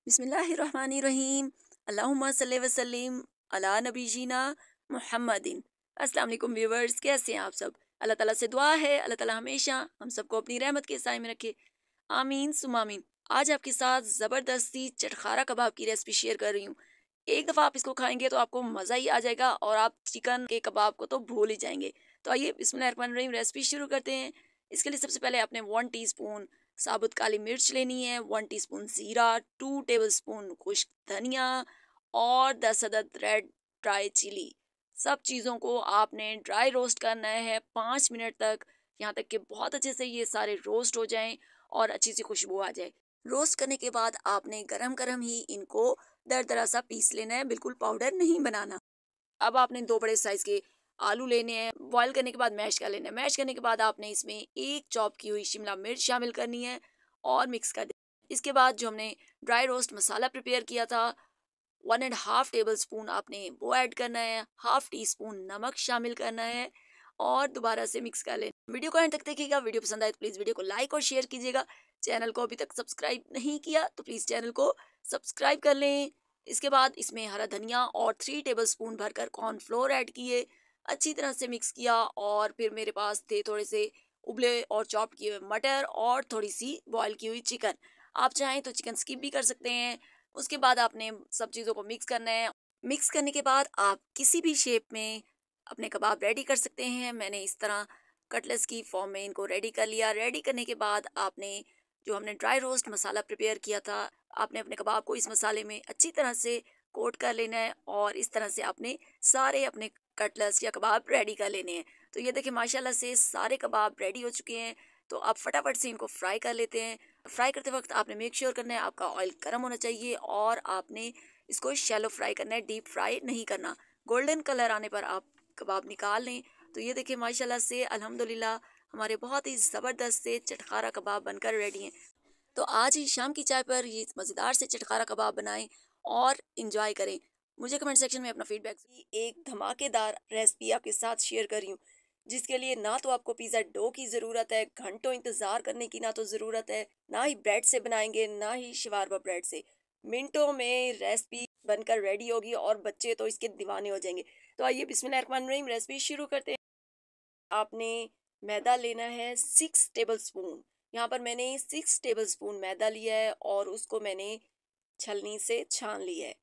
बिस्मिल्लाहिर्रहमानिर्रहीम। अल्लाहुम्मा सल्ली वसल्लिम अला नबीना मुहम्मदिन। अस्सलाम वालेकुम व्यूवर्स, कैसे हैं आप सब? अल्लाह ताला से दुआ है अल्लाह ताला हमेशा हम सबको अपनी रहमत के साए में रखे, आमीन सुम आमीन। आज आपके साथ ज़बरदस्ती चटखारा कबाब की रेसिपी शेयर कर रही हूँ। एक दफ़ा आप इसको खाएंगे तो आपको मज़ा ही आ जाएगा और आप चिकन के कबाब को तो भूल ही जाएंगे। तो आइए बिस्मिल्लाहिर्रहमानिर्रहीम रेसिपी शुरू करते हैं। इसके लिए सबसे पहले आपने 1 टीस्पून साबुत काली मिर्च लेनी है, 1 टीस्पून ज़ीरा, 2 टेबल स्पून खुश्क धनिया और 10 अदद रेड ड्राई चिली। सब चीज़ों को आपने ड्राई रोस्ट करना है 5 मिनट तक, यहाँ तक कि बहुत अच्छे से ये सारे रोस्ट हो जाएं और अच्छी सी खुशबू आ जाए। रोस्ट करने के बाद आपने गरम गरम ही इनको दरदरा सा पीस लेना है, बिल्कुल पाउडर नहीं बनाना। अब आपने 2 बड़े साइज के आलू लेने हैं, बॉईल करने के बाद मैश कर लेना है। मैश करने के बाद आपने इसमें एक चॉप की हुई शिमला मिर्च शामिल करनी है और मिक्स कर देना। इसके बाद जो हमने ड्राई रोस्ट मसाला प्रिपेयर किया था, 1.5 टेबल स्पून आपने वो ऐड करना है, 1/2 टीस्पून नमक शामिल करना है और दोबारा से मिक्स कर लेना। वीडियो को एंड तक देखिएगा। वीडियो पसंद आए तो प्लीज़ वीडियो को लाइक और शेयर कीजिएगा। चैनल को अभी तक सब्सक्राइब नहीं किया तो प्लीज़ चैनल को सब्सक्राइब कर लें। इसके बाद इसमें हरा धनिया और 3 टेबल स्पून भरकर कॉर्नफ्लोर ऐड किए, अच्छी तरह से मिक्स किया और फिर मेरे पास थे थोड़े से उबले और चॉप किए हुए मटर और थोड़ी सी बॉईल की हुई चिकन। आप चाहें तो चिकन स्किप भी कर सकते हैं। उसके बाद आपने सब चीज़ों को मिक्स करना है। मिक्स करने के बाद आप किसी भी शेप में अपने कबाब रेडी कर सकते हैं। मैंने इस तरह कटलेट्स की फॉर्म में इनको रेडी कर लिया। रेडी करने के बाद आपने जो हमने ड्राई रोस्ट मसाला प्रिपेयर किया था, आपने अपने कबाब को इस मसाले में अच्छी तरह से कोट कर लेना है और इस तरह से आपने सारे अपने कटलेट्स या कबाब रेडी कर लेने हैं। तो ये देखिए माशाल्लाह से सारे कबाब रेडी हो चुके हैं। तो आप फटाफट से इनको फ्राई कर लेते हैं। फ्राई करते वक्त आपने मेक श्योर करना है आपका ऑयल गर्म होना चाहिए और आपने इसको शैलो फ्राई करना है, डीप फ्राई नहीं करना। गोल्डन कलर आने पर आप कबाब निकाल लें। तो ये देखिए माशाल्लाह से अल्हम्दुलिल्लाह हमारे बहुत ही ज़बरदस्त से चटखारा कबाब बनकर रेडी हैं। तो आज ही शाम की चाय पर ये मज़ेदार से चटखारा कबाब बनाएं और इंजॉय करें। मुझे कमेंट सेक्शन में अपना फीडबैक की एक धमाकेदार रेसिपी आपके साथ शेयर कर रही हूँ, जिसके लिए ना तो आपको पिज़्ज़ा डो की ज़रूरत है, घंटों इंतज़ार करने की ना तो ज़रूरत है, ना ही ब्रेड से बनाएंगे ना ही शवारमा ब्रेड से। मिनटों में रेसिपी बनकर रेडी होगी और बच्चे तो इसके दीवाने हो जाएंगे। तो आइए बिस्मिल्लाहिर्रहमानिर्रहीम रेसिपी शुरू करते हैं। आपने मैदा लेना है 6 टेबल स्पून। यहाँ पर मैंने 6 टेबल स्पून मैदा लिया है और उसको मैंने छलनी से छान लिया है।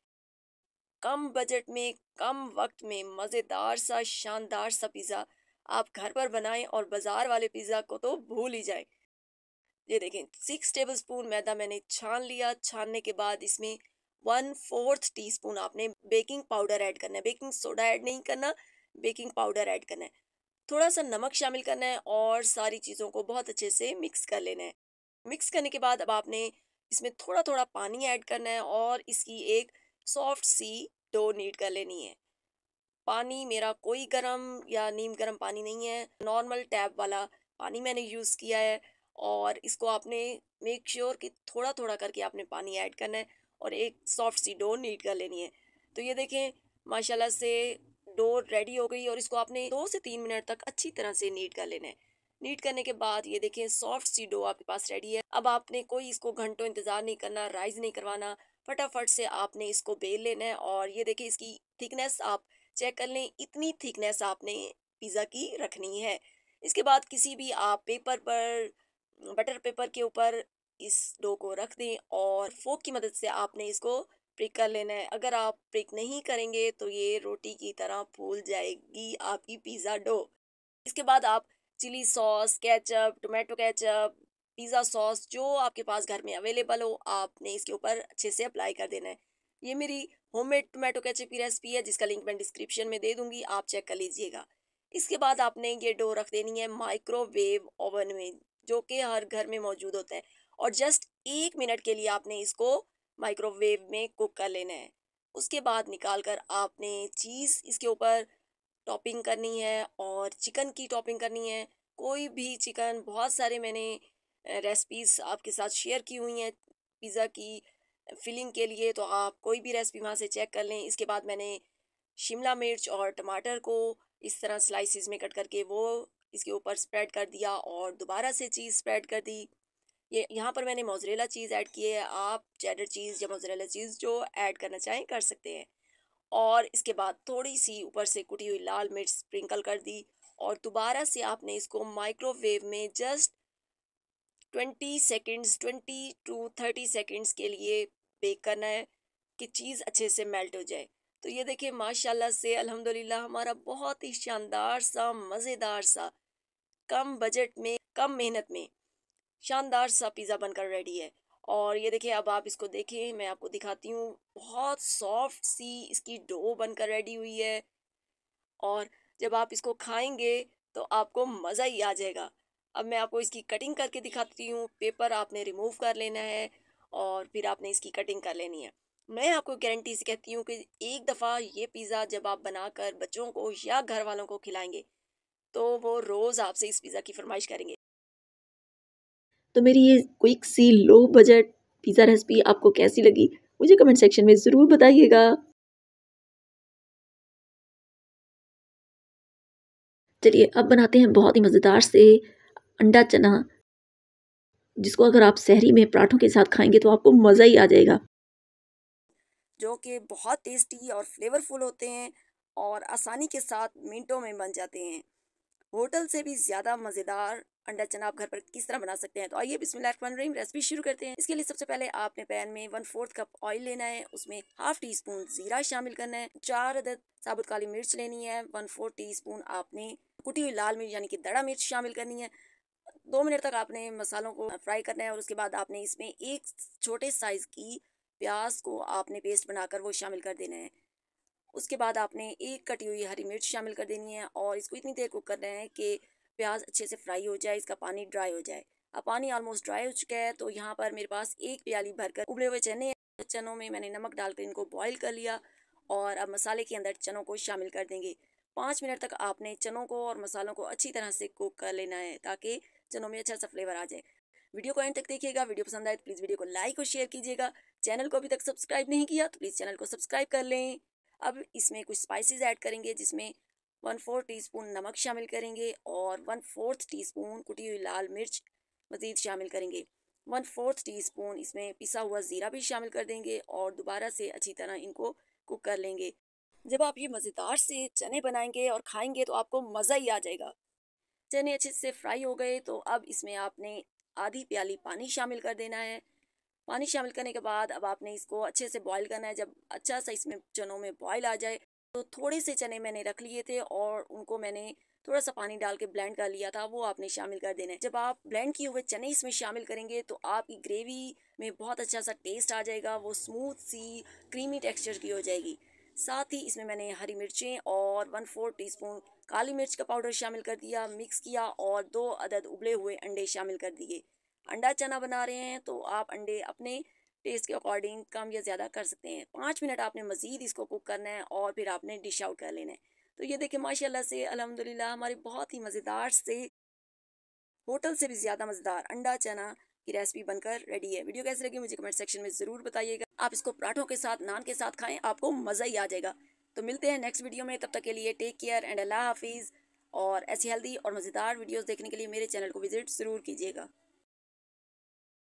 कम बजट में कम वक्त में मज़ेदार सा शानदार सा पिज़्ज़ा आप घर पर बनाएं और बाजार वाले पिज़्ज़ा को तो भूल ही जाएं। ये देखें 6 टेबल स्पून मैदा मैंने छान लिया। छानने के बाद इसमें 1/4 टीस्पून आपने बेकिंग पाउडर ऐड करना है। बेकिंग सोडा ऐड नहीं करना, बेकिंग पाउडर ऐड करना है। थोड़ा सा नमक शामिल करना है और सारी चीज़ों को बहुत अच्छे से मिक्स कर लेना है। मिक्स करने के बाद अब आपने इसमें थोड़ा थोड़ा पानी ऐड करना है और इसकी एक सॉफ्ट सी डो नीड कर लेनी है। पानी मेरा कोई गरम या नीम गरम पानी नहीं है, नॉर्मल टैप वाला पानी मैंने यूज़ किया है। और इसको आपने मेक श्योर कि थोड़ा थोड़ा करके आपने पानी ऐड करना है और एक सॉफ्ट सी डो नीड कर लेनी है। तो ये देखें माशाल्लाह से डो रेडी हो गई और इसको आपने 2 से 3 मिनट तक अच्छी तरह से नीड कर लेना है। नीड करने के बाद ये देखें सॉफ्ट सी डो आपके पास रेडी है। अब आपने कोई इसको घंटों इंतजार नहीं करना, राइज नहीं करवाना, फटाफट से आपने इसको बेल लेना है। और ये देखिए इसकी थिकनेस आप चेक कर लें, इतनी थिकनेस आपने पिज़्ज़ा की रखनी है। इसके बाद किसी भी आप पेपर पर, बटर पेपर के ऊपर इस डो को रख दें और फोक की मदद से आपने इसको प्रिक कर लेना है। अगर आप प्रिक नहीं करेंगे तो ये रोटी की तरह फूल जाएगी आपकी पिज़्ज़ा डो। इसके बाद आप chilli sauce, ketchup, tomato ketchup, pizza sauce जो आपके पास घर में अवेलेबल हो, आपने इसके ऊपर अच्छे से अप्लाई कर देना है। ये मेरी होममेड टोमेटो केचप की रेसिपी है जिसका लिंक मैं डिस्क्रिप्शन में दे दूँगी, आप चेक कर लीजिएगा। इसके बाद आपने ये डो रख देनी है माइक्रोवेव ओवन में, जो कि हर घर में मौजूद होता है। और जस्ट 1 मिनट के लिए आपने इसको माइक्रोवेव में कुक कर लेना है। उसके बाद निकाल कर आपने चीज़ इसके ऊपर टॉपिंग करनी है और चिकन की टॉपिंग करनी है। कोई भी चिकन, बहुत सारे मैंने रेसिपीज़ आपके साथ शेयर की हुई हैं पिज़्ज़ा की फिलिंग के लिए, तो आप कोई भी रेसिपी वहाँ से चेक कर लें। इसके बाद मैंने शिमला मिर्च और टमाटर को इस तरह स्लाइसिस में कट करके वो इसके ऊपर स्प्रेड कर दिया और दोबारा से चीज़ स्प्रेड कर दी। ये यहाँ पर मैंने मोज़रेला चीज़ ऐड की है, आप चेडर चीज़ या मोज़रेला चीज़ जो ऐड करना चाहें कर सकते हैं। और इसके बाद थोड़ी-सी ऊपर से कुटी हुई लाल मिर्च स्प्रिंकल कर दी और दोबारा से आपने इसको माइक्रोवेव में जस्ट 20 सेकंड्स 20 टू 30 सेकंड्स के लिए बेक करना है कि चीज़ अच्छे से मेल्ट हो जाए। तो ये देखिए माशाल्लाह से अल्हम्दुलिल्लाह हमारा बहुत ही शानदार सा, मज़ेदार सा, कम बजट में, कम मेहनत में शानदार सा पिज़्ज़ा बनकर रेडी है। और ये देखिए अब आप इसको देखें, मैं आपको दिखाती हूँ, बहुत सॉफ्ट सी इसकी डो बनकर रेडी हुई है और जब आप इसको खाएंगे तो आपको मज़ा ही आ जाएगा। अब मैं आपको इसकी कटिंग करके दिखाती हूँ। पेपर आपने रिमूव कर लेना है और फिर आपने इसकी कटिंग कर लेनी है। मैं आपको गारंटी से कहती हूँ कि एक दफ़ा ये पिज़्ज़ा जब आप बनाकर बच्चों को या घर वालों को खिलाएंगे तो वो रोज़ आपसे इस पिज़्ज़ा की फरमाइश करेंगे। तो मेरी ये क्विक सी लो बजट पिज़्ज़ा रेसिपी आपको कैसी लगी मुझे कमेंट सेक्शन में ज़रूर बताइएगा। चलिए अब बनाते हैं बहुत ही मज़ेदार से अंडा चना, जिसको अगर आप सहरी में पराठों के साथ खाएंगे तो आपको मज़ा ही आ जाएगा। जो कि बहुत टेस्टी और फ्लेवरफुल होते हैं और आसानी के साथ मिनटों में बन जाते हैं। होटल से भी ज़्यादा मज़ेदार अंडा चना आप घर पर किस तरह बना सकते हैं। तो आइए बिस्मिल्लाहिर्रहमानिर्रहीम रेसिपी शुरू करते हैं। इसके लिए सबसे पहले आपने पैन में 1/4 कप ऑयल लेना है, उसमें हाफ टी स्पून ज़ीरा शामिल करना है, 4 अदद साबुत काली मिर्च लेनी है, 1/4 टी स्पून आपने कुटी हुई लाल मिर्च यानी कि दड़ा मिर्च शामिल करनी है। 2 मिनट तक आपने मसालों को फ्राई करना है और उसके बाद आपने इसमें एक छोटे साइज की प्याज को आपने पेस्ट बनाकर वो शामिल कर देना है। उसके बाद आपने एक कटी हुई हरी मिर्च शामिल कर देनी है और इसको इतनी देर कुक करना है कि प्याज अच्छे से फ्राई हो जाए, इसका पानी ड्राई हो जाए। अब पानी ऑलमोस्ट ड्राई हो चुका है तो यहाँ पर मेरे पास एक प्याली भरकर उबले हुए चने हैं। चनों में मैंने नमक डालकर इनको बॉईल कर लिया और अब मसाले के अंदर चनों को शामिल कर देंगे। 5 मिनट तक आपने चनों को और मसालों को अच्छी तरह से कुक कर लेना है ताकि चनों में अच्छा सा फ्लेवर आ जाए। वीडियो को एंड तक देखिएगा। वीडियो पसंद आए तो प्लीज़ वीडियो को लाइक और शेयर कीजिएगा। चैनल को अभी तक सब्सक्राइब नहीं किया तो प्लीज़ चैनल को सब्सक्राइब कर लें। अब इसमें कुछ स्पाइसेस ऐड करेंगे जिसमें 1/4 टीस्पून नमक शामिल करेंगे और 1/4 टीस्पून कुटी हुई लाल मिर्च मज़ीद शामिल करेंगे। 1/4 टीस्पून इसमें पिसा हुआ ज़ीरा भी शामिल कर देंगे और दोबारा से अच्छी तरह इनको कुक कर लेंगे। जब आप ये मज़ेदार से चने बनाएंगे और खाएंगे तो आपको मज़ा ही आ जाएगा। चने अच्छे से फ्राई हो गए तो अब इसमें आपने आधी प्याली पानी शामिल कर देना है। पानी शामिल करने के बाद अब आपने इसको अच्छे से बॉईल करना है। जब अच्छा सा इसमें चनों में बॉईल आ जाए तो थोड़े से चने मैंने रख लिए थे और उनको मैंने थोड़ा सा पानी डाल के ब्लेंड कर लिया था, वो आपने शामिल कर देना है। जब आप ब्लेंड किए हुए चने इसमें शामिल करेंगे तो आपकी ग्रेवी में बहुत अच्छा सा टेस्ट आ जाएगा, वो स्मूथ सी क्रीमी टेक्सचर की हो जाएगी। साथ ही इसमें मैंने हरी मिर्चें और 1/4 टीस्पून काली मिर्च का पाउडर शामिल कर दिया, मिक्स किया और 2 अदद उबले हुए अंडे शामिल कर दिए। अंडा चना बना रहे हैं तो आप अंडे अपने टेस्ट के अकॉर्डिंग कम या ज़्यादा कर सकते हैं। 5 मिनट आपने मज़ीद इसको कुक करना है और फिर आपने डिश आउट कर लेना है। तो ये देखिए माशाल्लाह से अल्हम्दुलिल्लाह हमारी बहुत ही मज़ेदार से, होटल से भी ज़्यादा मज़ेदार अंडा चना की रेसिपी बनकर रेडी है। वीडियो कैसी लगी मुझे कमेंट सेक्शन में ज़रूर बताइएगा। आप इसको पराठों के साथ, नान के साथ खाएं, आपको मज़ा ही आ जाएगा। तो मिलते हैं नेक्स्ट वीडियो में, तब तक के लिए टेक केयर एंड अल्लाह हाफिज़। और ऐसी हेल्दी और मज़ेदार वीडियोज़ देखने के लिए मेरे चैनल को विजिट ज़रूर कीजिएगा।